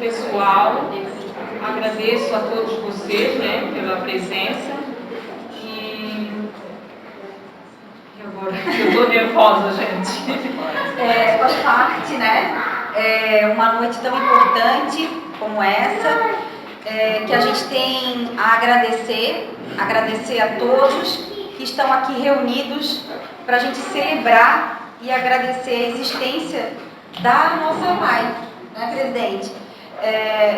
pessoal. Agradeço a todos vocês, né, pela presença. E agora eu estou nervosa, gente. Faz parte, né? Uma noite tão importante como essa, que a gente tem a agradecer a todos que estão aqui reunidos para a gente celebrar e agradecer a existência da nossa mãe, né, presidente?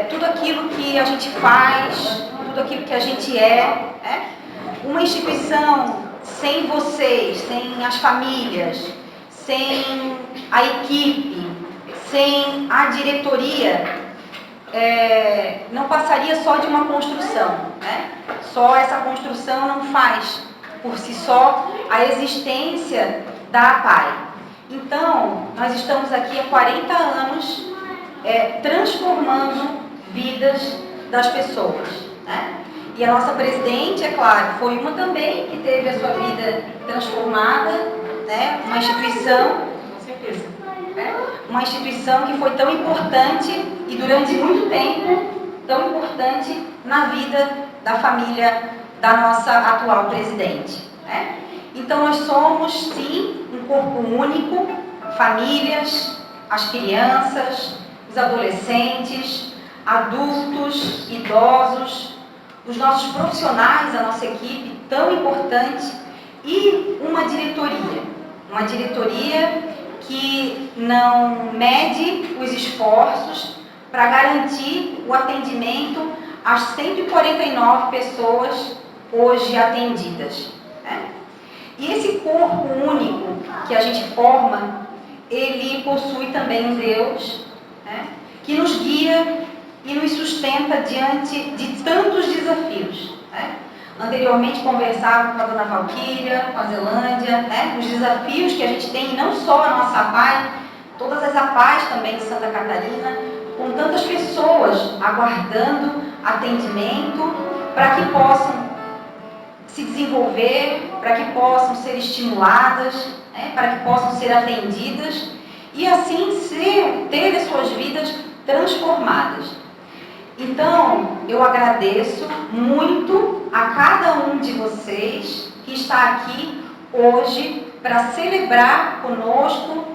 Tudo aquilo que a gente faz, tudo aquilo que a gente né? Uma instituição sem vocês, sem as famílias, sem a equipe, sem a diretoria, não passaria só de uma construção, né? Só essa construção não faz por si só a existência da APAE. Então, nós estamos aqui há 40 anos transformando vidas das pessoas, né? E a nossa presidente, é claro, foi uma também que teve a sua vida transformada, né? Uma instituição, Com certeza. Uma instituição que foi tão importante e durante muito tempo tão importante na vida da família da nossa atual presidente, né? Então nós somos sim um corpo único, famílias, as crianças, os adolescentes, adultos, idosos, os nossos profissionais, a nossa equipe tão importante e uma diretoria que não mede os esforços para garantir o atendimento às 149 pessoas hoje atendidas, né? E esse corpo único que a gente forma, ele possui também um Deus, né, que nos guia e nos sustenta diante de tantos desafios, né? Anteriormente conversava com a dona Valquíria, com a Zelândia, né? Os desafios que a gente tem, não só a nossa APAE, todas as APAEs também de Santa Catarina, com tantas pessoas aguardando atendimento para que possam se desenvolver, para que possam ser estimuladas, né? Para que possam ser atendidas e assim ter as suas vidas transformadas. Então, eu agradeço muito a cada um de vocês que está aqui hoje para celebrar conosco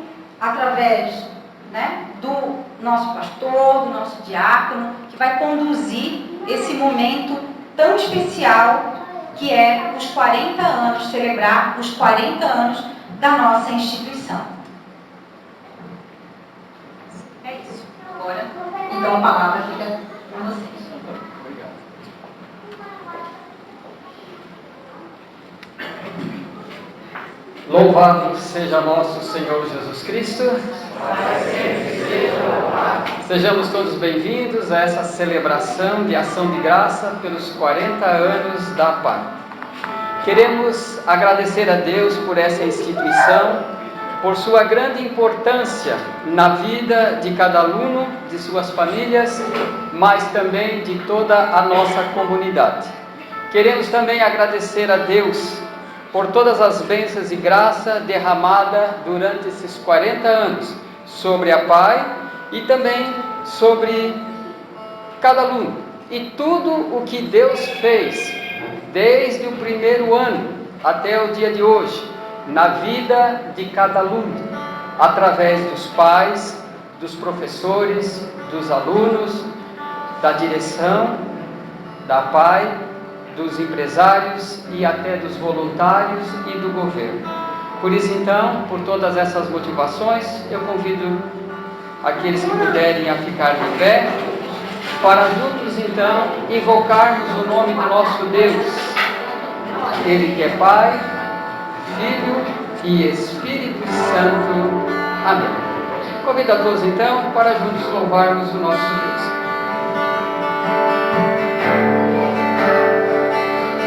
através, né, do nosso pastor, do nosso diácono, que vai conduzir esse momento tão especial que é os 40 anos, celebrar os 40 anos da nossa instituição. É isso. Agora, então a palavra fica com vocês. Obrigado. Louvado seja nosso Senhor Jesus Cristo. Sejamos todos bem-vindos a essa celebração de ação de graça pelos 40 anos da APAE. Queremos agradecer a Deus por essa instituição, por sua grande importância na vida de cada aluno, de suas famílias, mas também de toda a nossa comunidade. Queremos também agradecer a Deus por todas as bênçãos e graça derramada durante esses 40 anos sobre a APAE e também sobre cada aluno. E tudo o que Deus fez, desde o primeiro ano até o dia de hoje, na vida de cada aluno, através dos pais, dos professores, dos alunos, da direção da APAE, dos empresários e até dos voluntários e do governo. Por isso, então, por todas essas motivações, eu convido aqueles que puderem a ficar de pé, para juntos, então, invocarmos o nome do nosso Deus, Ele que é Pai, Filho e Espírito Santo. Amém. Convido a todos, então, para juntos louvarmos o nosso Deus.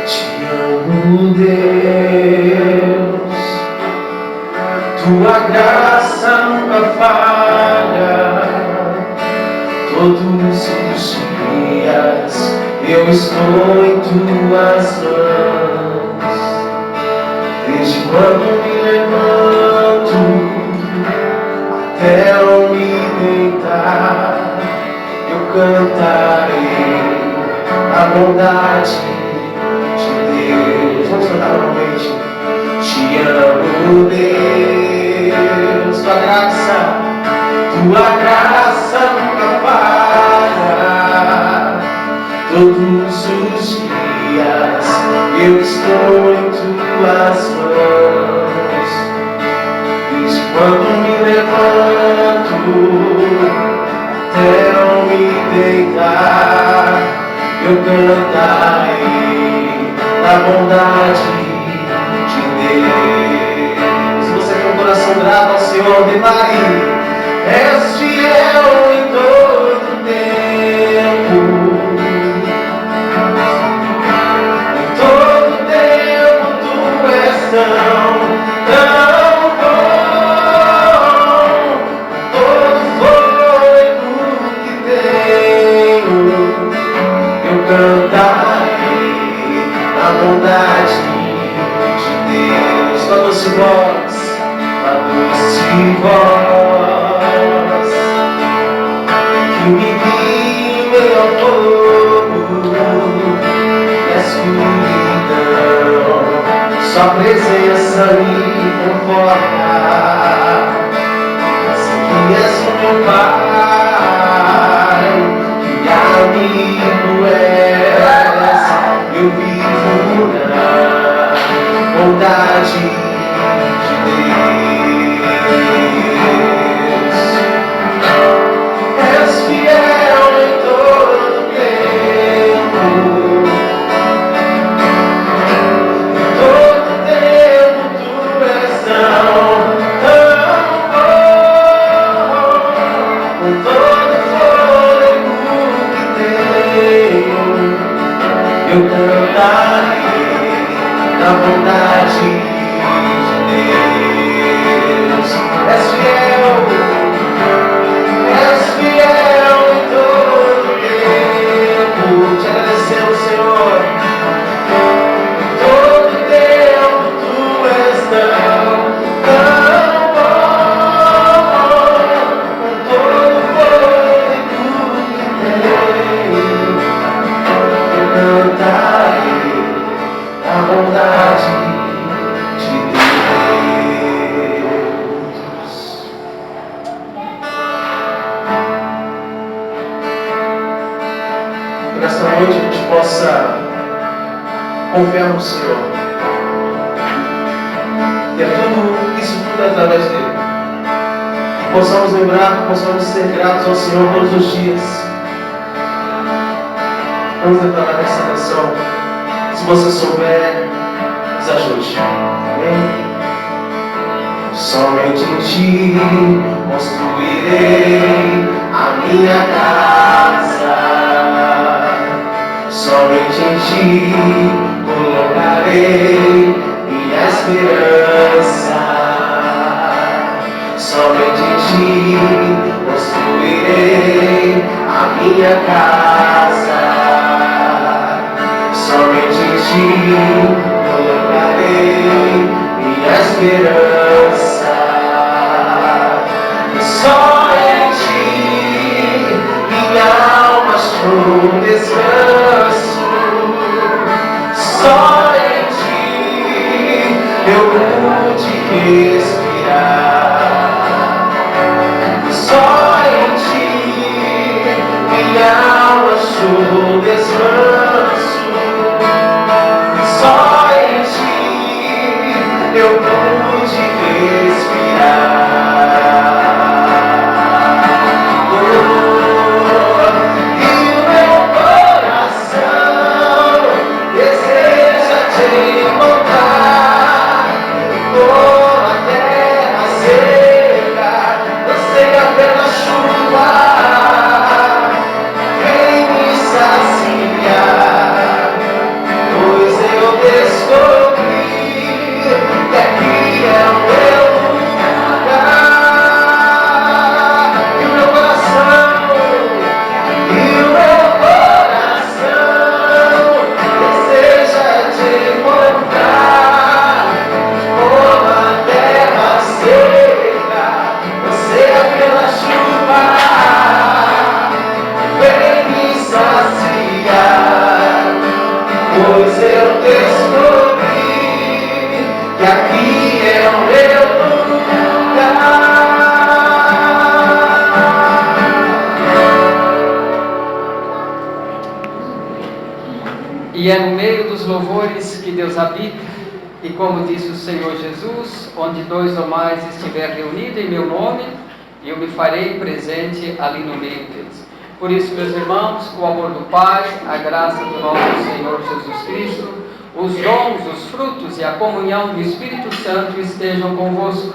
Te amo, Deus, tua graça nunca falha. Todos os dias eu estou em tuas mãos. Desde quando me levanto até ao me deitar, eu cantarei a bondade de Deus. Vamos cantar novamente. Te amo, Deus, tua graça nunca falha. Todos os dias eu estou em tuas mãos. Desde quando me levanto até eu me deitar, eu cantarei a bondade de Deus. Se você tem um coração grato ao Senhor, declare: és fiel em todo tempo. Em todo tempo tu és tão bom. Todo fôlego que tenho, eu cantarei a bondade de Deus. Com a doce voz, com a doce voz, que me guie ao fogo e a escuridão. Sua presença me conforta. Sei que és o meu Pai, que amigo és. Eu vivo na bondade de Deus. És fiel em todo tempo. Em todo tempo tu és tão bom. Com todo fôlego que tenho, eu cantarei da bondade de Deus. És fiel em todo tempo. Te agradecemos, Senhor. Em todo tempo tu és tão bom. Com todo fôlego que tenho, eu cantarei a bondade de Deus. Que nesta noite a gente possa confiar no Senhor. Que é tudo, isso tudo é através dele. Que possamos lembrar, que possamos ser gratos ao Senhor todos os dias. Vamos declarar essa canção. Se você souber, nos ajude. Amém? Somente em ti construirei a minha casa. Somente em ti colocarei minha esperança. Somente em ti construirei a minha casa. Somente em ti colocarei minha esperança. Só em ti minha alma achou descanso. Só em ti eu pude respirar. Só em ti minha alma achou descanso. Só em ti eu pude respirar. E o meu coração deseja te encontrar. Como a terra seca, anseia pela chuva. descobri que aqui é o meu lugar. E é no meio dos louvores que Deus habita, e como disse o Senhor Jesus, onde 2 ou mais estiver reunido em meu nome, eu me farei presente ali no meio deles. Por isso, meus irmãos, o amor do Pai, a graça do nosso Senhor Jesus Cristo, os dons, os frutos e a comunhão do Espírito Santo estejam convosco.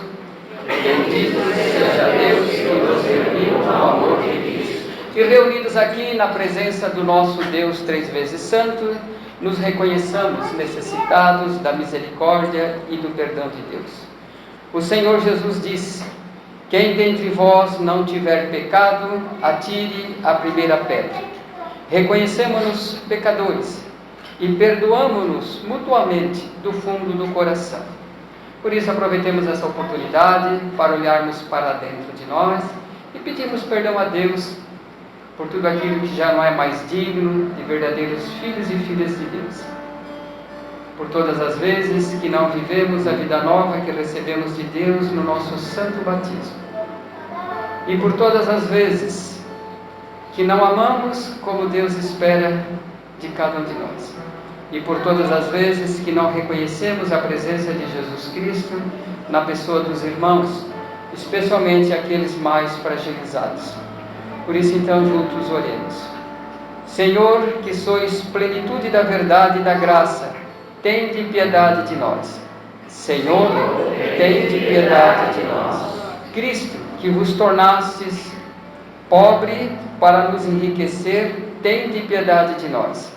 Bendito seja Deus que nos reuniu no amor de Cristo. E reunidos aqui na presença do nosso Deus 3 vezes Santo, nos reconheçamos necessitados da misericórdia e do perdão de Deus. O Senhor Jesus disse: quem dentre vós não tiver pecado, atire a primeira pedra. Reconhecemos-nos pecadores e perdoamo-nos mutuamente do fundo do coração. Por isso aproveitemos essa oportunidade para olharmos para dentro de nós e pedirmos perdão a Deus por tudo aquilo que já não é mais digno de verdadeiros filhos e filhas de Deus. Por todas as vezes que não vivemos a vida nova que recebemos de Deus no nosso santo batismo. E por todas as vezes que não amamos como Deus espera de cada um de nós. E por todas as vezes que não reconhecemos a presença de Jesus Cristo na pessoa dos irmãos, especialmente aqueles mais fragilizados. Por isso, então, juntos oremos. Senhor, que sois plenitude da verdade e da graça, tende piedade de nós. Senhor, tende piedade de nós. Cristo, que vos tornastes pobre para nos enriquecer, tende piedade de nós.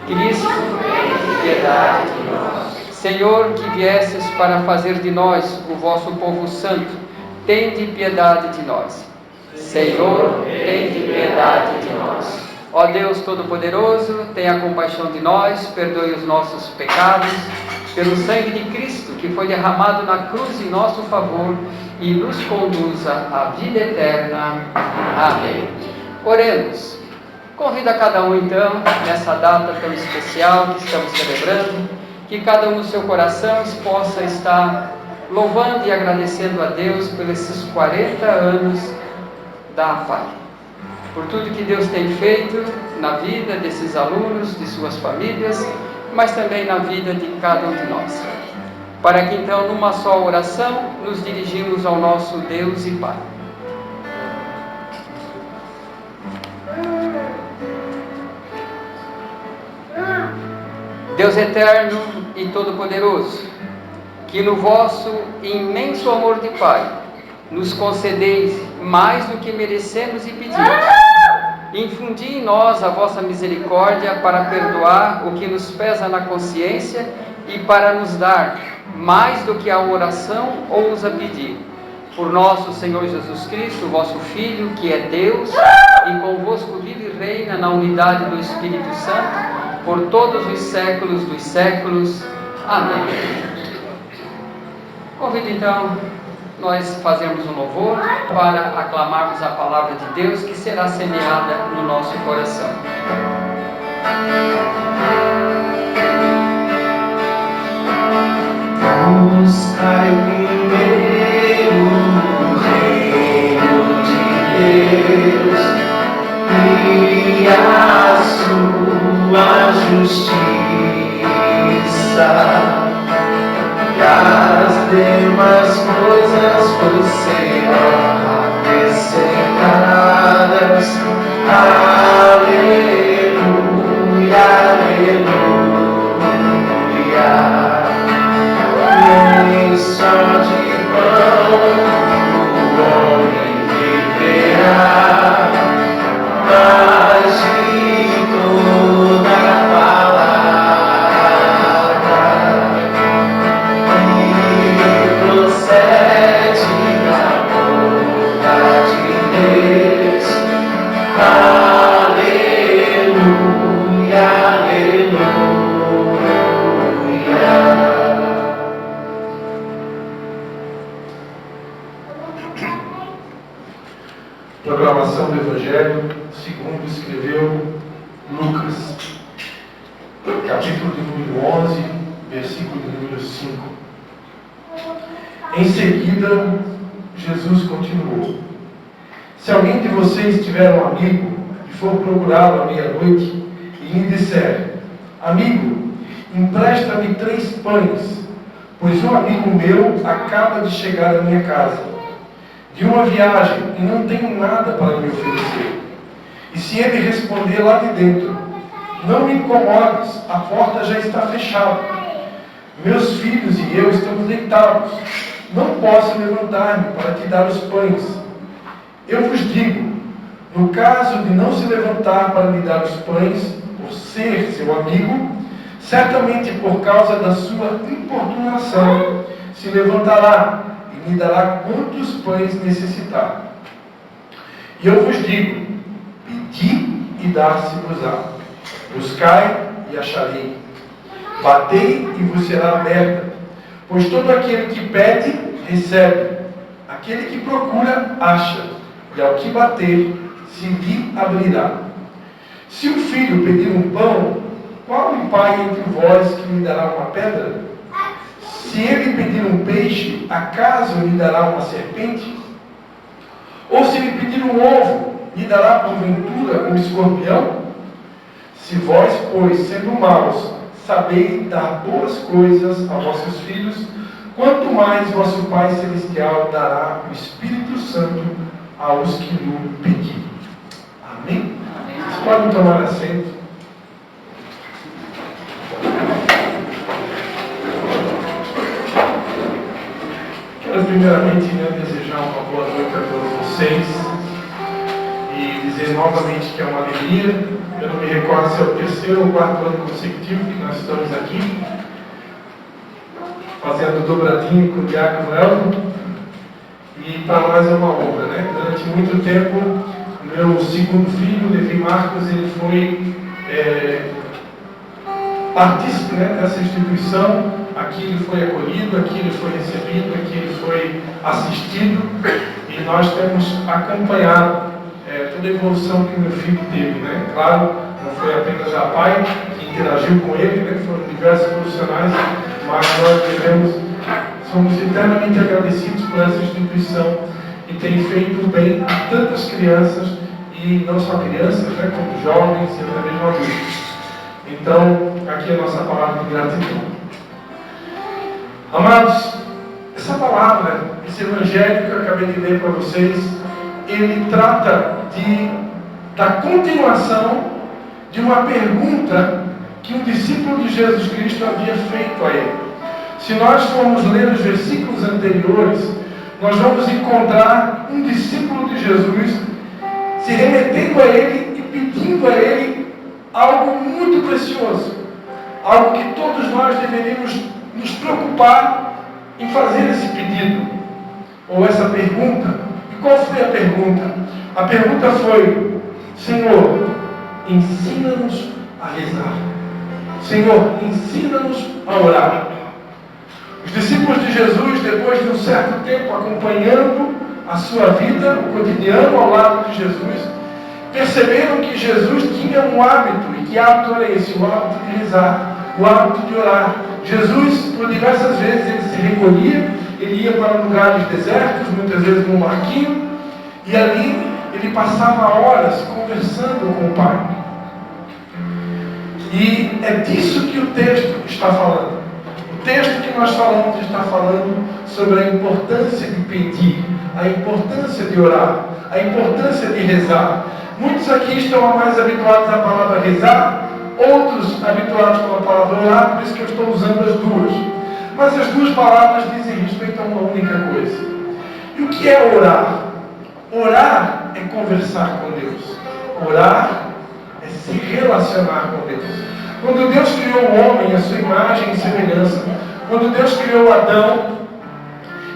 Cristo, tende piedade de nós. Senhor, que viestes para fazer de nós o vosso povo santo, tende piedade de nós. Senhor, tende piedade de nós. Ó Deus Todo-Poderoso, tenha compaixão de nós, perdoe os nossos pecados, pelo sangue de Cristo, que foi derramado na cruz em nosso favor, e nos conduza à vida eterna. Amém. Oremos. Convido a cada um, então, nessa data tão especial que estamos celebrando, que cada um no seu coração possa estar louvando e agradecendo a Deus por esses 40 anos da APAI, por tudo que Deus tem feito na vida desses alunos, de suas famílias, mas também na vida de cada um de nós. Para que então, numa só oração, nos dirigimos ao nosso Deus e Pai. Deus eterno e todo-poderoso, que no vosso imenso amor de Pai, nos concedeis mais do que merecemos e pedimos. Infundi em nós a vossa misericórdia para perdoar o que nos pesa na consciência e para nos dar mais do que a oração ousa pedir. Por nosso Senhor Jesus Cristo, vosso Filho, que é Deus, e convosco vive e reina na unidade do Espírito Santo, por todos os séculos dos séculos. Amém. Convido então nós fazemos um louvor para aclamarmos a palavra de Deus que será semeada no nosso coração. Buscai primeiro o reino de Deus e a sua justiça, e as demais coisas vos serão acrescentadas. Aleluia, aleluia. Nem só de pão o homem viverá, mas de toda palavra que procede da boca de Deus. Aleluia, aleluia. Proclamação do Evangelho segundo escreveu Lucas. capítulo de número 11, versículo de número 5. Em seguida, Jesus continuou: se alguém de vocês tiver um amigo e for procurá-lo à meia-noite e lhe disser: amigo, empresta-me 3 pães, pois um amigo meu acaba de chegar à minha casa, de uma viagem, e não tenho nada para lhe oferecer. E se ele responder lá de dentro: não me incomodes, a porta já está fechada, meus filhos e eu estamos deitados, não posso levantar-me para te dar os pães. Eu vos digo, no caso de não se levantar para lhe dar os pães, por ser seu amigo, certamente por causa da sua importunação, se levantará e lhe dará quantos pães necessitar. E eu vos digo, pedi e dar-se-vos-á, buscai e acharei, batei e vos será aberta, pois todo aquele que pede, recebe, aquele que procura, acha, e ao que bater, se lhe abrirá. Se o filho pedir um pão, qual o pai entre vós que lhe dará uma pedra? Se ele pedir um peixe, acaso lhe dará uma serpente? Ou se lhe pedir um ovo, lhe dará porventura um escorpião? Se vós, pois, sendo maus, sabeis dar boas coisas a vossos filhos, quanto mais vosso Pai Celestial dará o Espírito Santo aos que lhe pedirem. Amém? Vocês podem tomar assento. Quero primeiramente desejar uma boa noite a todos vocês e dizer novamente que é uma alegria. Eu não me recordo se é o 3º ou 4º ano consecutivo que nós estamos aqui fazendo dobradinho com o Diácono Elton, e para nós é uma honra, né? Durante muito tempo, meu segundo filho, Levi Marcos, ele foi partícipe, né, dessa instituição. Aqui ele foi acolhido, aqui ele foi recebido, aqui ele foi assistido, e nós temos acompanhado toda a evolução que o meu filho teve, né? Claro, não foi apenas a pai que interagiu com ele, né? Foram diversos profissionais, mas nós somos eternamente agradecidos por essa instituição que tem feito bem a tantas crianças, e não só crianças, né, como jovens e até mesmo adultos. Então, aqui é a nossa palavra de gratidão. Amados, essa palavra, esse evangelho que eu acabei de ler para vocês, ele trata da continuação de uma pergunta que um discípulo de Jesus Cristo havia feito a ele. Se nós formos ler os versículos anteriores, nós vamos encontrar um discípulo de Jesus se remetendo a ele e pedindo a ele algo muito precioso, algo que todos nós deveríamos nos preocupar em fazer esse pedido, ou essa pergunta. E qual foi a pergunta? A pergunta foi: Senhor, ensina-nos a rezar. Senhor, ensina-nos a orar. Os discípulos de Jesus, depois de um certo tempo acompanhando a sua vida, o cotidiano ao lado de Jesus, perceberam que Jesus tinha um hábito. E que hábito era esse? O hábito de rezar, o hábito de orar. Jesus, por diversas vezes, ele se recolhia, ele ia para lugares desertos, muitas vezes num barquinho, e ali ele passava horas conversando com o Pai. E é disso que o texto está falando. O texto que nós falamos está falando sobre a importância de pedir, a importância de orar, a importância de rezar. Muitos aqui estão mais habituados à palavra rezar, outros habituados com a palavra orar, por isso que eu estou usando as duas. Mas as duas palavras dizem respeito a uma única coisa. E o que é orar? Orar é conversar com Deus. Orar é se relacionar com Deus. Quando Deus criou o homem, a sua imagem e semelhança, quando Deus criou Adão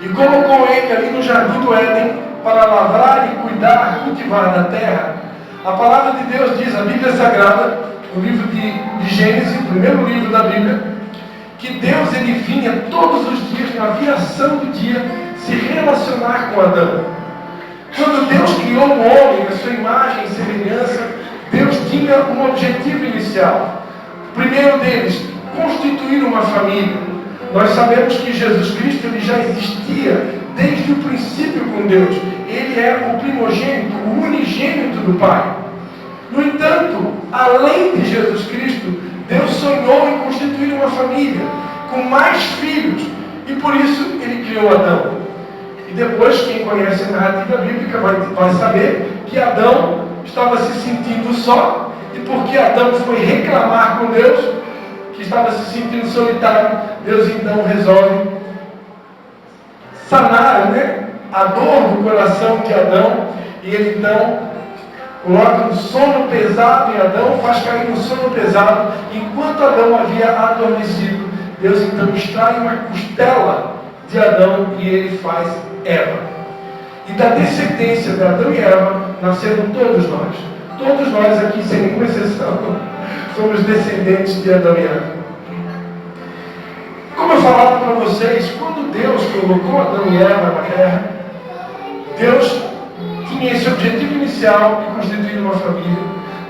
e colocou ele ali no jardim do Éden para lavrar e cuidar, cultivar da terra, a palavra de Deus diz, a Bíblia Sagrada, no livro de Gênesis, o primeiro livro da Bíblia, que Deus ele vinha todos os dias, na viração do dia, se relacionar com Adão. Quando Deus criou o homem, a sua imagem e semelhança, Deus tinha um objetivo inicial. primeiro deles, constituir uma família. Nós sabemos que Jesus Cristo ele já existia desde o princípio com Deus. Ele é o primogênito, o unigênito do Pai. No entanto, além de Jesus Cristo, Deus sonhou em constituir uma família com mais filhos, e por isso ele criou Adão. E depois, quem conhece a narrativa bíblica vai saber que Adão estava se sentindo só, e porque Adão foi reclamar com Deus, que estava se sentindo solitário, Deus então resolve sanar, a dor do coração de Adão, e ele então coloca um sono pesado em Adão, faz cair um sono pesado, enquanto Adão havia adormecido. Deus então extrai uma costela de Adão e ele faz Eva. E da descendência de Adão e Eva nasceram todos nós. Todos nós aqui, sem nenhuma exceção, somos descendentes de Adão e Eva. Como eu falava para vocês, quando Deus colocou Adão e Eva na terra, Deus tinha esse objetivo inicial de constituir uma família,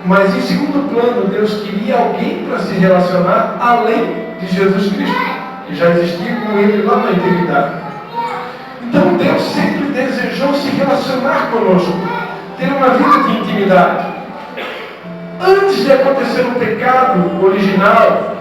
mas em segundo plano, Deus queria alguém para se relacionar além de Jesus Cristo, que já existia com ele lá na eternidade. Então Deus sempre desejou se relacionar conosco, ter uma vida de intimidade. Antes de acontecer o pecado original,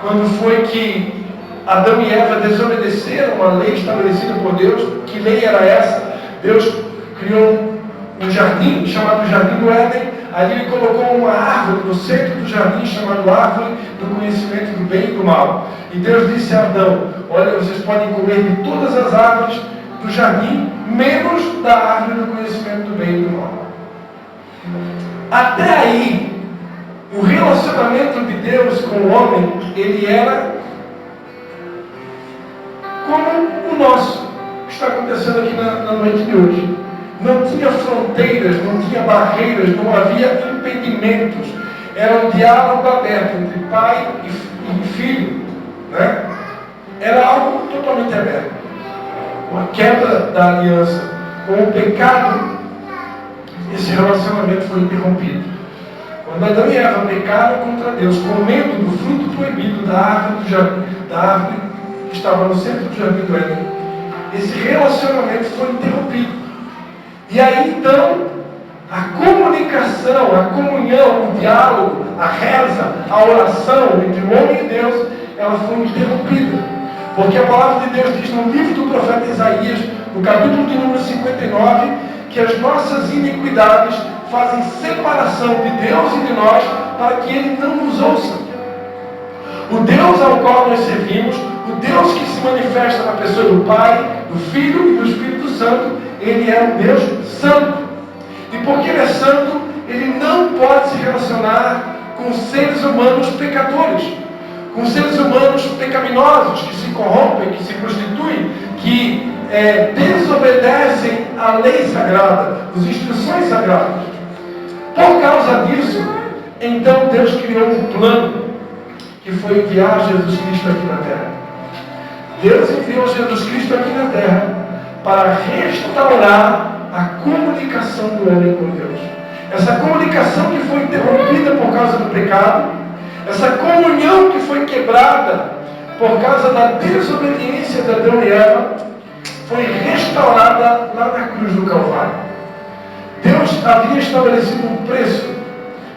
quando foi que Adão e Eva desobedeceram a lei estabelecida por Deus, que lei era essa? Deus criou um jardim chamado Jardim do Éden. Ali ele colocou uma árvore no centro do jardim chamada árvore do conhecimento do bem e do mal. E Deus disse a Adão: olha, vocês podem comer de todas as árvores do jardim, menos da árvore do conhecimento do bem e do mal. Até aí, o relacionamento de Deus com o homem, ele era como o nosso, que está acontecendo aqui na noite de hoje. Não tinha fronteiras, não tinha barreiras, não havia impedimentos. Era um diálogo aberto entre pai e filho, Era algo totalmente aberto. Com a quebra da aliança, com o pecado, esse relacionamento foi interrompido. Quando Adão e Eva pecaram contra Deus, comendo do fruto proibido da árvore do jardim, da árvore que estava no centro do jardim do Éden, esse relacionamento foi interrompido. E aí então, a comunicação, a comunhão, o diálogo, a reza, a oração entre o homem e Deus, ela foi interrompida. Porque a palavra de Deus diz no livro do profeta Isaías, no capítulo de número 59, que as nossas iniquidades fazem separação de Deus e de nós para que Ele não nos ouça. O Deus ao qual nós servimos, o Deus que se manifesta na pessoa do Pai, do Filho e do Espírito Santo, Ele é um Deus santo. E porque Ele é santo, Ele não pode se relacionar com seres humanos pecadores, com seres humanos pecaminosos, que se corrompem, que se prostituem, que desobedecem à lei sagrada, as instruções sagradas. Por causa disso, então Deus criou um plano, que foi enviar Jesus Cristo aqui na terra. Deus enviou Jesus Cristo aqui na terra para restaurar a comunicação do homem com Deus. Essa comunicação que foi interrompida por causa do pecado, essa comunhão que foi quebrada por causa da desobediência de Adão e Eva, foi restaurada lá na cruz do Calvário. Deus havia estabelecido um preço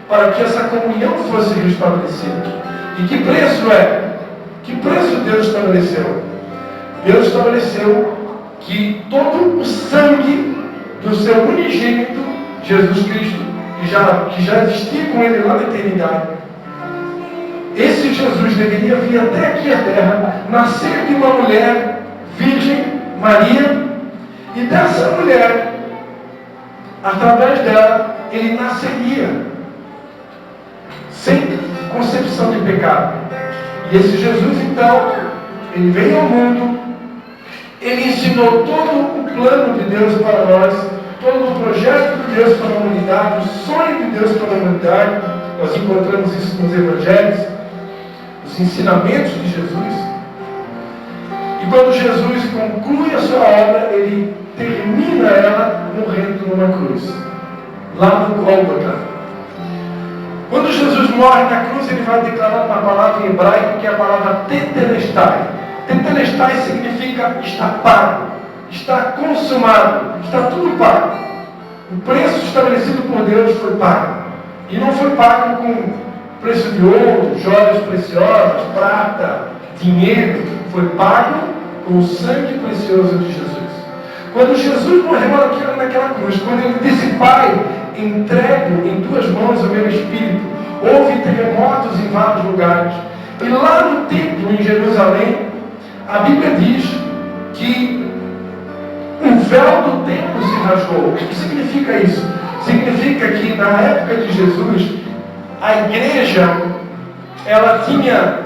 para que essa comunhão fosse restabelecida. E que preço é? Que preço Deus estabeleceu? Deus estabeleceu que todo o sangue do seu unigênito, Jesus Cristo, que já existia com Ele lá na eternidade, esse Jesus deveria vir até aqui à terra, nascer de uma mulher virgem, Maria, e dessa mulher, através dela, Ele nasceria sem concepção de pecado. E esse Jesus, então, Ele veio ao mundo, Ele ensinou todo o plano de Deus para nós, todo o projeto de Deus para a humanidade, o sonho de Deus para a humanidade. Nós encontramos isso nos Evangelhos, os ensinamentos de Jesus. E quando Jesus conclui a sua obra, Ele termina ela morrendo numa cruz, lá no Gólgota. Quando Jesus morre na cruz, ele vai declarar uma palavra em hebraico que é a palavra tetelestai. Tetelestai significa está pago, está consumado, está tudo pago. O preço estabelecido por Deus foi pago. E não foi pago com preço de ouro, joias preciosas, prata, dinheiro. Foi pago com o sangue precioso de Jesus. Quando Jesus morreu naquela cruz, quando ele disse, Pai, entrego em tuas mãos o meu espírito, houve terremotos em vários lugares. E lá no templo, em Jerusalém, a Bíblia diz que o véu do templo se rasgou. O que significa isso? Significa que na época de Jesus, a igreja, ela tinha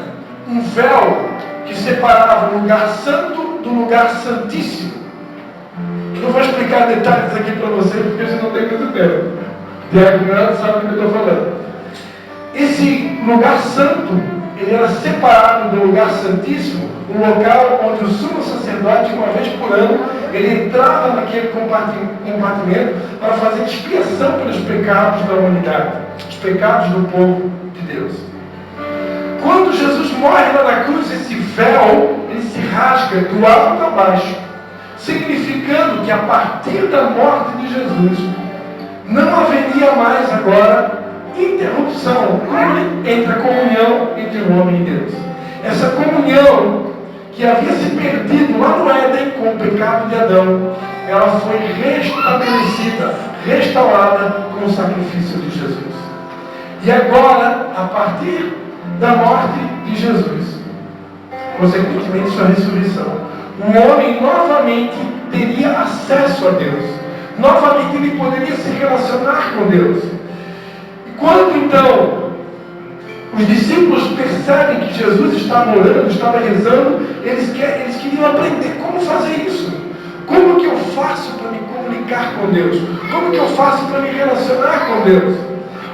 um véu que separava o lugar santo do lugar santíssimo. Eu não vou explicar detalhes aqui para vocês, porque você não tem muito tempo. Diagnóstico sabe do que eu estou falando. Esse lugar santo, ele era separado do lugar santíssimo, um local onde o sumo sacerdote, uma vez por ano, ele entrava naquele compartimento para fazer expiação pelos pecados da humanidade, os pecados do povo de Deus. Quando Jesus morre lá na cruz, esse véu, ele se rasga do alto a baixo, significando que a partir da morte de Jesus, não haveria mais agora interrupção entre a comunhão entre o homem e Deus. Essa comunhão que havia se perdido lá no Éden com o pecado de Adão, ela foi restabelecida, restaurada com o sacrifício de Jesus. E agora, a partir da morte de Jesus, consequentemente sua ressurreição, o homem novamente teria acesso a Deus. Novamente ele poderia se relacionar com Deus. E quando então os discípulos percebem que Jesus estava orando, estava rezando, eles queriam aprender como fazer isso. Como que eu faço para me comunicar com Deus? Como que eu faço para me relacionar com Deus?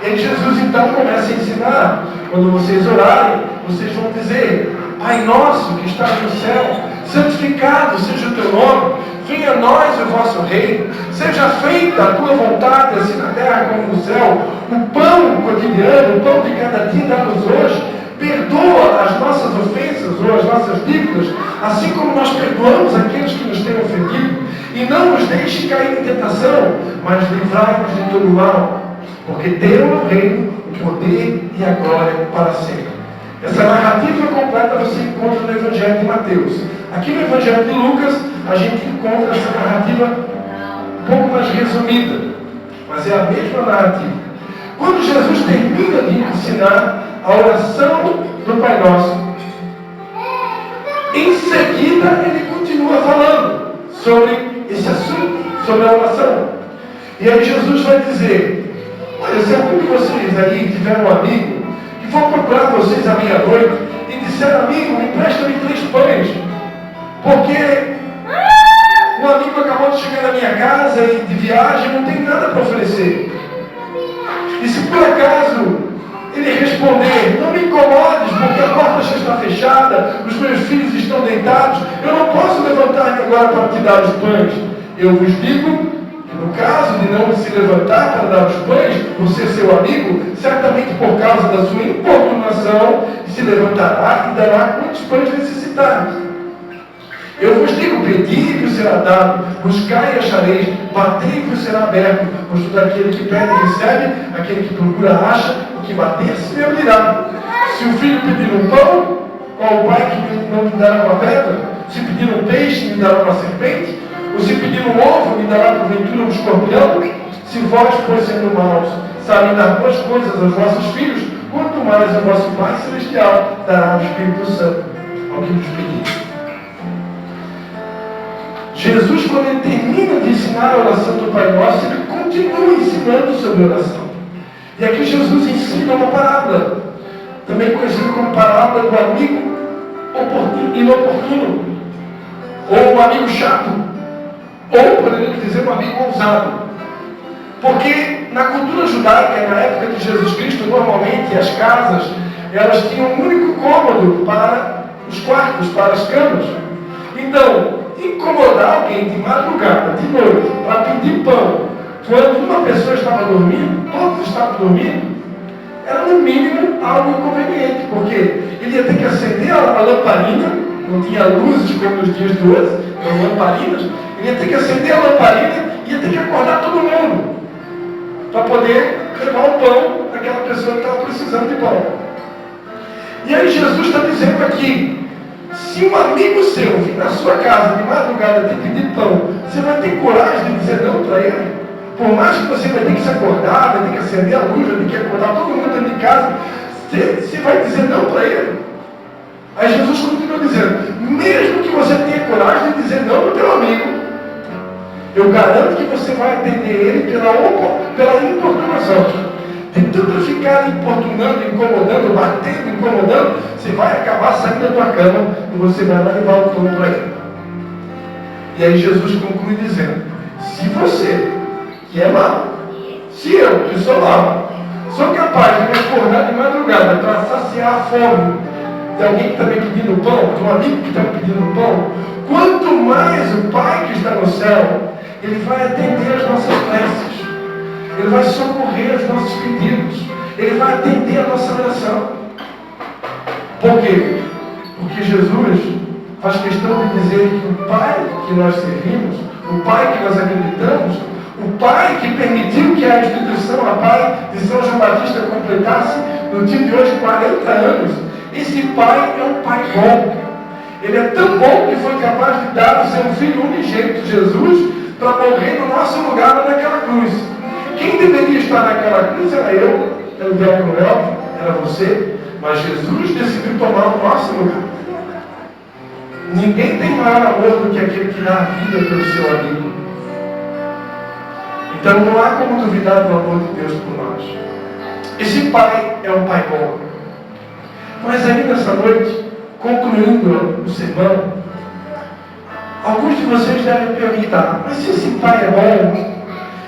E aí Jesus então começa a ensinar. Quando vocês orarem, vocês vão dizer, Pai nosso que estás no céu, santificado seja o teu nome, venha a nós o vosso reino, seja feita a tua vontade, assim na terra como no céu. O pão cotidiano, o pão de cada dia dá-nos hoje, perdoa as nossas ofensas ou as nossas dívidas, assim como nós perdoamos aqueles que nos têm ofendido, e não nos deixe cair em tentação, mas livrai-nos de todo mal, porque teu é o reino, o poder e a glória para sempre. Essa narrativa completa você encontra no Evangelho de Mateus. Aqui no Evangelho de Lucas, a gente encontra essa narrativa um pouco mais resumida, mas é a mesma narrativa. Quando Jesus termina de ensinar a oração do Pai Nosso, em seguida ele continua falando sobre esse assunto, sobre a oração. E aí Jesus vai dizer, olha, se algum de vocês aí tiver um amigo que for procurar vocês à meia-noite e disser, amigo, empresta-me 3 pães, porque um amigo acabou de chegar na minha casa e de viagem não tem nada para oferecer. E se por acaso ele responder, não me incomodes, porque a porta já está fechada, os meus filhos estão deitados, eu não posso levantar-me agora para te dar os pães. Eu vos digo que no caso de não se levantar para dar os pães, você, seu amigo, certamente por causa da sua importunação, se levantará e dará quantos pães necessitarem. Eu vos digo, pedi e vos será dado, buscai e achareis, batei e vos será aberto, pois todo aquele que pede recebe, aquele que procura acha, o que bater se lhe abrirá. Se o filho pedir um pão, qual o pai que não lhe dará uma pedra? Se pedir um peixe, lhe dará uma serpente? Ou se pedir um ovo, lhe dará porventura um escorpião? Se vós, pois, sendo maus, sabem dar boas coisas aos vossos filhos, quanto mais o vosso Pai Celestial dará o Espírito Santo ao que vos pedir. Jesus, quando ele termina de ensinar a oração do Pai Nosso, ele continua ensinando sobre oração. E aqui Jesus ensina uma parábola, também conhecida como parábola do amigo inoportuno, ou um amigo chato, ou, poderíamos dizer, um amigo ousado. Porque na cultura judaica, na época de Jesus Cristo, normalmente as casas, elas tinham um único cômodo para os quartos, para as camas. Então, incomodar alguém de madrugada, de noite, para pedir pão, quando uma pessoa estava dormindo, todos estavam dormindo, era no mínimo, algo inconveniente, porque ele ia ter que acender a lamparina, não tinha luzes como nos dias de hoje, eram lamparinas, ele ia ter que acender a lamparina e ia ter que acordar todo mundo para poder levar o pão àquela pessoa que estava precisando de pão. E aí Jesus está dizendo aqui, se um amigo seu vir na sua casa de madrugada te pedir pão, você vai ter coragem de dizer não para ele? Por mais que você vai ter que se acordar, vai ter que acender a luz, vai ter que acordar todo mundo dentro de casa, você vai dizer não para ele? Aí Jesus continua dizendo, mesmo que você tenha coragem de dizer não para o teu amigo, eu garanto que você vai atender ele pela importunação. De tanto ficar importunando, incomodando, batendo, incomodando, você vai acabar saindo da tua cama e você vai lá levar o pão para ele. E aí Jesus conclui dizendo, se você, que é mau, se eu, que sou mau, sou capaz de me acordar de madrugada para saciar a fome de alguém que está me pedindo pão, de um amigo que está me pedindo pão, quanto mais o Pai que está no céu, Ele vai atender as nossas preces, Ele vai socorrer os nossos pedidos, Ele vai atender a nossa oração. Por quê? Porque Jesus faz questão de dizer que o Pai que nós servimos, o Pai que nós acreditamos, o Pai que permitiu que a instituição, a Pai de São João Batista completasse no dia de hoje 40 anos, esse Pai é um Pai bom. Ele é tão bom que foi capaz de dar o seu Filho unigênito, Jesus, para morrer no nosso lugar naquela cruz. Quem deveria estar naquela cruz era eu, era o Diácono Elvio, era você, mas Jesus decidiu tomar o nosso lugar. Ninguém tem maior amor do que aquele que dá a vida pelo seu amigo. Então não há como duvidar do amor de Deus por nós. Esse Pai é um Pai bom. Mas aí nessa noite, concluindo o sermão, alguns de vocês devem perguntar, mas se esse Pai é bom,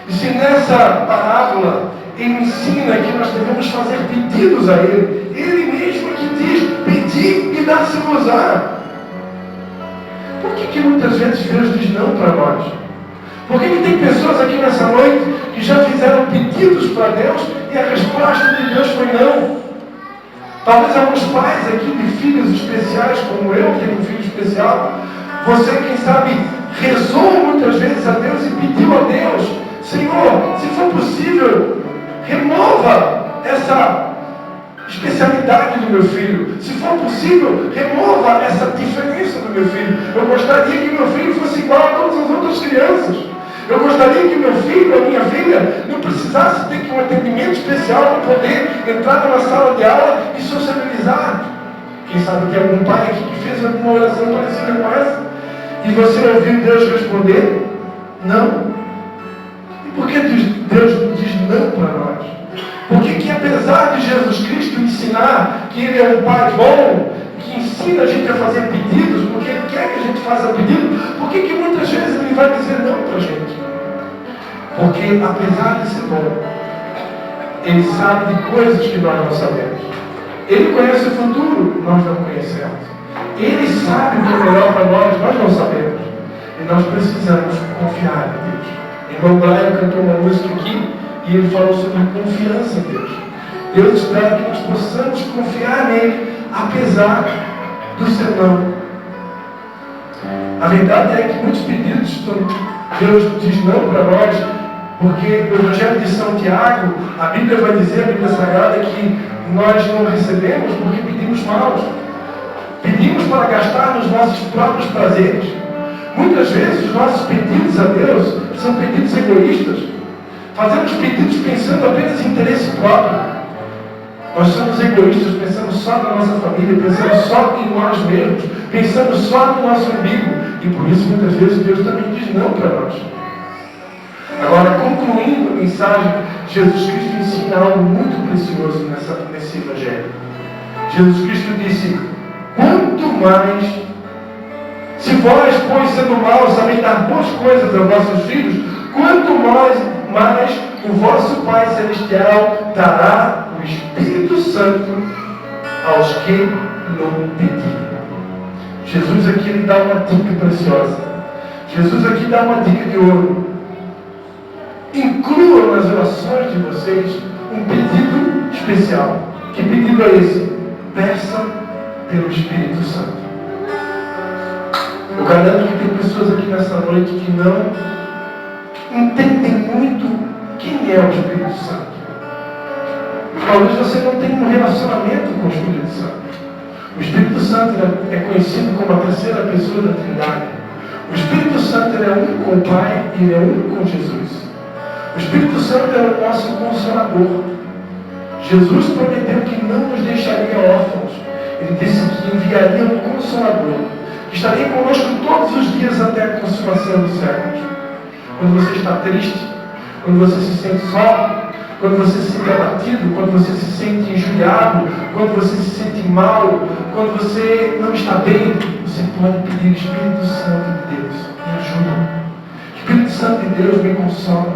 e se nessa parábola Ele ensina que nós devemos fazer pedidos a Ele mesmo que diz, pedir e dar-se-vos-á. Por que muitas vezes Deus diz não para nós? Por que tem pessoas aqui nessa noite que já fizeram pedidos para Deus e a resposta de Deus foi não? Talvez alguns pais aqui de filhos especiais, como eu, que tenho um filho especial, você, quem sabe, rezou muitas vezes a Deus e pediu a Deus, Senhor, se for possível, remova essa especialidade do meu filho. Se for possível, remova essa diferença do meu filho. Eu gostaria que meu filho fosse igual a todas as outras crianças. Eu gostaria que meu filho, a minha filha, não precisasse ter um atendimento especial para poder entrar numa sala de aula e socializar. Quem sabe tem algum pai aqui que fez alguma oração parecida com essa? E você ouviu Deus responder? Não. E por que Deus diz não para nós? Porque apesar de Jesus Cristo ensinar que Ele é um Pai bom, que ensina a gente a fazer pedidos, porque Ele quer que a gente faça pedido, por que muitas vezes Ele vai dizer não para a gente? Porque apesar de ser bom, Ele sabe de coisas que nós não sabemos. Ele conhece o futuro, nós não conhecemos. Ele sabe o que é melhor para nós não sabemos. E nós precisamos confiar em Deus. Irmão Brian cantou uma música aqui e ele falou sobre confiança em Deus. Deus espera que nós possamos confiar nele, apesar do seu não. A verdade é que muitos pedidos Deus diz não para nós, porque no Evangelho de São Tiago, a Bíblia vai dizer, a Bíblia Sagrada, que nós não recebemos porque pedimos mal. Pedimos para gastar nos nossos próprios prazeres. Muitas vezes os nossos pedidos a Deus são pedidos egoístas. Fazemos pedidos pensando apenas em interesse próprio. Nós somos egoístas, pensamos só na nossa família, pensamos só em nós mesmos, pensamos só no nosso umbigo. E por isso muitas vezes Deus também diz não para nós. Agora, concluindo a mensagem, Jesus Cristo ensina algo muito precioso nesse Evangelho. Jesus Cristo disse, quanto mais, se vós, pois, sendo maus, sabeis dar boas coisas aos vossos filhos, quanto mais o vosso Pai Celestial dará o Espírito Santo aos que lhe pedirem. Jesus aqui ele dá uma dica preciosa. Jesus aqui dá uma dica de ouro. Incluam nas orações de vocês um pedido especial. Que pedido é esse? Peça pelo Espírito Santo. Eu garanto que tem pessoas aqui nessa noite que não entendem muito quem é o Espírito Santo. Talvez você não tenha um relacionamento com o Espírito Santo. O Espírito Santo é conhecido como a terceira pessoa da Trindade. O Espírito Santo é um com o Pai e ele é um com Jesus. O Espírito Santo é o nosso Consolador. Jesus prometeu que não nos deixaria órfãos. Ele disse que enviaria um Consolador, que estaria conosco todos os dias até a consumação dos séculos. Quando você está triste, quando você se sente só, quando você se sente abatido, quando você se sente injuriado, quando você se sente mal, quando você não está bem, você pode pedir: Espírito Santo de Deus, me ajuda. Espírito Santo de Deus, me consola.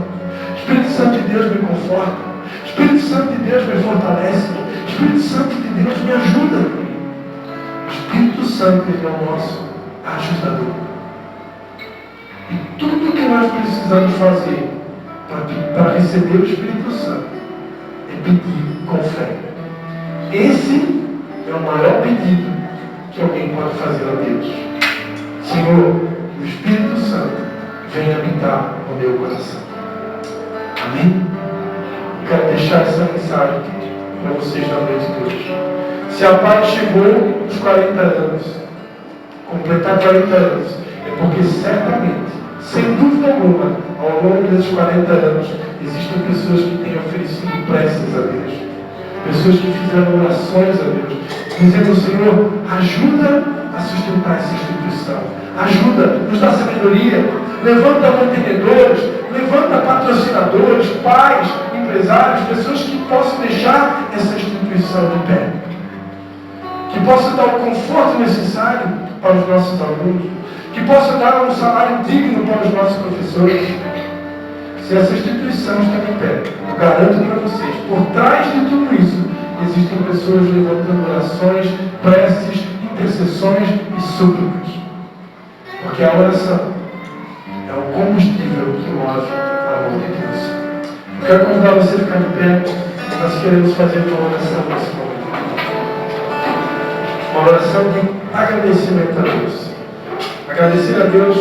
Espírito Santo de Deus, me conforta. Espírito Santo de Deus, me fortalece. Espírito Santo de Deus, me ajuda. O Espírito Santo, ele é o nosso ajudador. E tudo que nós precisamos fazer para receber o Espírito Santo é pedir com fé. Esse é o maior pedido que alguém pode fazer a Deus. Senhor, que o Espírito Santo venha habitar no meu coração. Amém? Eu quero deixar essa mensagem para vocês na noite de hoje. Se a paz chegou aos 40 anos, completar 40 anos, é porque certamente, sem dúvida alguma, ao longo desses 40 anos, existem pessoas que têm oferecido preces a Deus. Pessoas que fizeram orações a Deus, dizendo: Senhor, ajuda a sustentar essa instituição. Ajuda, nos dá sabedoria. Levanta mantenedores, levanta patrocinadores, pais, empresários, pessoas que possam deixar essa instituição de pé. Que possam dar o conforto necessário para os nossos alunos. Que possa dar um salário digno para os nossos professores. Se essa instituição está em pé, eu garanto para vocês, por trás de tudo isso, existem pessoas levantando orações, preces, intercessões e súplicas. Porque a oração é o combustível que move a mão de Deus. Eu quero convidar você a ficar de pé. Nós queremos fazer uma oração nesse momento. Uma oração de agradecimento a Deus. Agradecer a Deus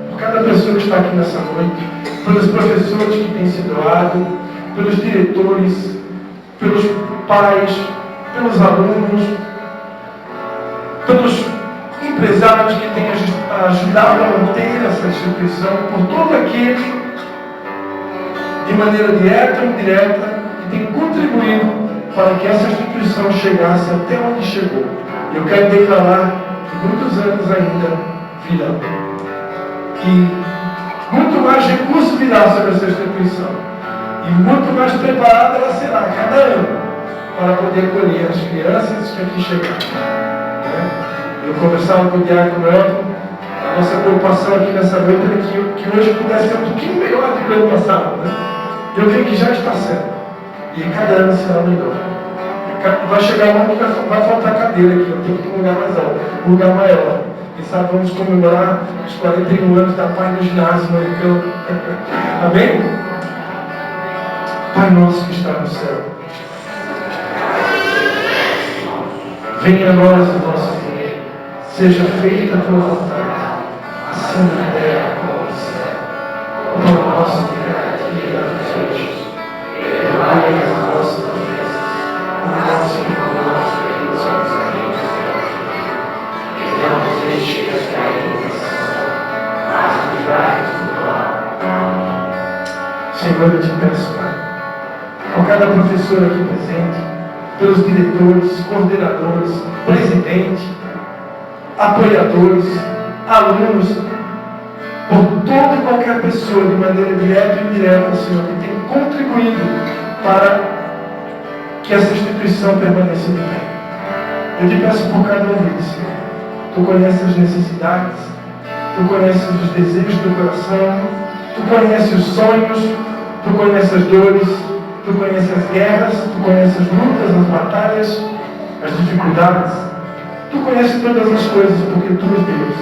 por cada pessoa que está aqui nessa noite, pelos professores que têm se doado, pelos diretores, pelos pais, pelos alunos, pelos empresários que têm ajudado a manter essa instituição, por todo aquele, de maneira direta ou indireta, que tem contribuído para que essa instituição chegasse até onde chegou. Eu quero declarar que muitos anos ainda virão. E muito mais recurso virá sobre essa instituição. E muito mais preparada ela será a cada ano para poder acolher as crianças que aqui chegaram. Eu conversava com o Diácono Elton, a nossa preocupação aqui nessa noite era que hoje pudesse ser um pouquinho melhor do que o ano passado. Eu vejo que já está sendo. E cada ano será melhor. Vai chegar um ano que vai faltar cadeira aqui, eu tenho que ir para um lugar mais alto, um lugar maior. Quem sabe vamos comemorar os 41 anos da Pai no ginásio, no Amém? Pai nosso que está no céu, venha a nós o nosso reino, seja feita a tua vontade, assim na terra como no céu. O pão nosso de cada dia dá-nos hoje, perdoai as nossas ofensas, como nós perdoamos a quem nos ofende. E não nos deixes cair em tentação, mas livrai-nos do mal. Senhor, eu te peço, Pai, por cada professor aqui presente, pelos diretores, coordenadores, presidente, apoiadores, alunos, por toda e qualquer pessoa, de maneira direta e indireta, Senhor, que tem contribuído para que essa instituição permaneça de pé. Eu te peço por cada um deles, Senhor. Tu conheces as necessidades, tu conheces os desejos do coração, tu conheces os sonhos, tu conheces as dores, tu conheces as guerras, tu conheces as lutas, as batalhas, as dificuldades. Tu conheces todas as coisas, porque tu és Deus.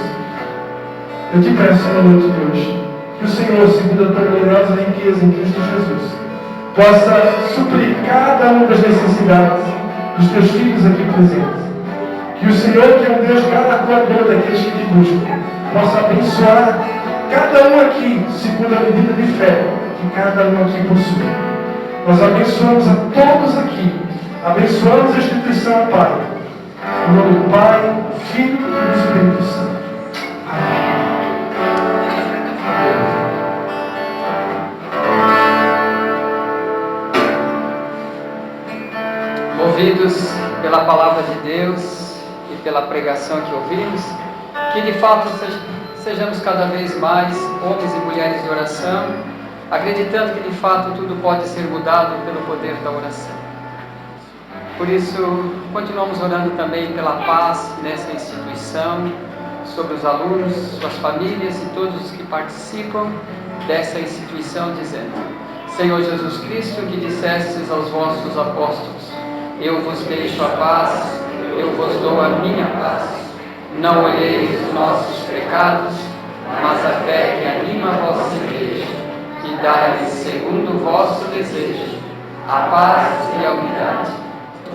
Eu te peço na noite de hoje, que o Senhor, segundo a tua gloriosa riqueza em Cristo Jesus, possa suprir cada uma das necessidades dos teus filhos aqui presentes. Que o Senhor, que é um Deus galardoador daqueles que te buscam, possa abençoar cada um aqui, segundo a medida de fé que cada um aqui possui. Nós abençoamos a todos aqui, abençoamos a instituição, Pai. Em nome do Pai, do Filho e do Espírito Santo. Amém. Movidos pela palavra de Deus e pela pregação que ouvimos, que de fato sejamos cada vez mais homens e mulheres de oração, acreditando que de fato tudo pode ser mudado pelo poder da oração. Por isso, continuamos orando também pela paz nessa instituição, sobre os alunos, suas famílias e todos os que participam dessa instituição, dizendo: Senhor Jesus Cristo, que dissestes aos vossos apóstolos: eu vos deixo a paz, eu vos dou a minha paz. Não olheis os nossos pecados, mas a fé que anima a vossa igreja, e dai-lhes segundo o vosso desejo a paz e a unidade.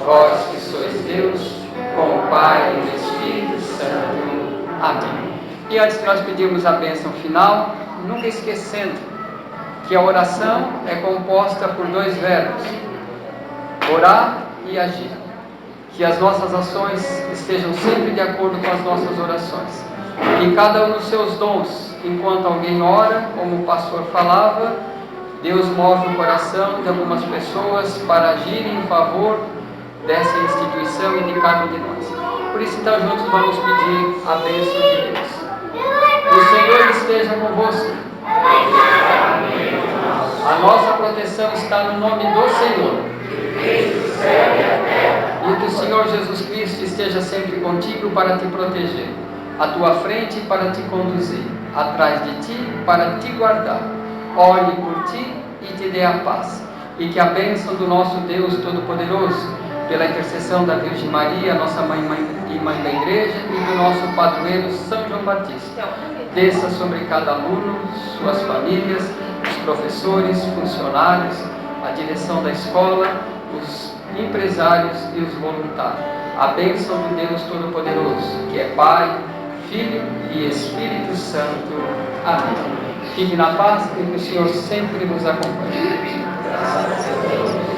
Vós que sois Deus, com o Pai e o Espírito Santo. Amém. E antes que nós pedirmos a bênção final, nunca esquecendo que a oração é composta por dois verbos: orar e agir. Que as nossas ações estejam sempre de acordo com as nossas orações. Que cada um dos seus dons, enquanto alguém ora, como o pastor falava, Deus move o coração de algumas pessoas para agirem em favor dessa instituição e de cada um de nós. Por isso, então, juntos vamos pedir a bênção de Deus. O Senhor esteja convosco. A nossa proteção está no nome do Senhor. E que o Senhor Jesus Cristo esteja sempre contigo para te proteger, à tua frente para te conduzir, atrás de ti para te guardar. Olhe por ti e te dê a paz. E que a bênção do nosso Deus Todo-Poderoso, pela intercessão da Virgem Maria, nossa mãe e mãe da Igreja, e do nosso padroeiro São João Batista, desça sobre cada aluno, suas famílias, os professores, funcionários, a direção da escola, os empresários e os voluntários. A bênção do Deus Todo-Poderoso, que é Pai, Filho e Espírito Santo. Amém. Fique na paz e que o Senhor sempre nos acompanhe. Graças a Deus.